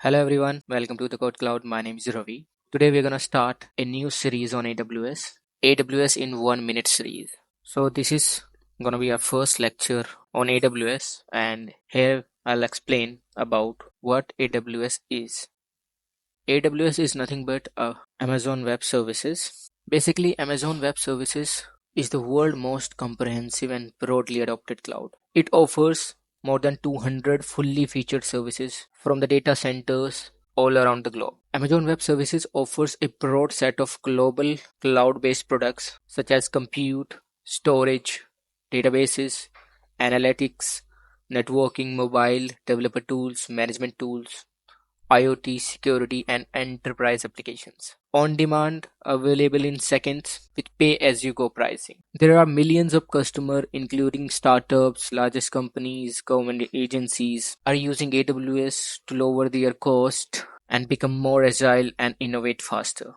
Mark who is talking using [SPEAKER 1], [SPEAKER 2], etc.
[SPEAKER 1] Hello everyone, welcome to the Code Cloud. My name is Ravi. Today we're gonna start a new series on AWS, AWS in 1 minute series. So this is gonna be our first lecture on AWS, and here I'll explain about what AWS is. AWS is nothing but Amazon Web Services. Basically, Amazon Web Services is the world's most comprehensive and broadly adopted cloud. It offers more than 200 fully featured services from the data centers all around the globe. Amazon Web Services offers a broad set of global cloud-based products such as compute, storage, databases, analytics, networking, mobile, developer tools, management tools, IoT, security, and enterprise applications. On demand, available in seconds with pay-as-you-go pricing. There are millions of customers, including startups, largest companies, government agencies, are using AWS to lower their cost and become more agile and innovate faster.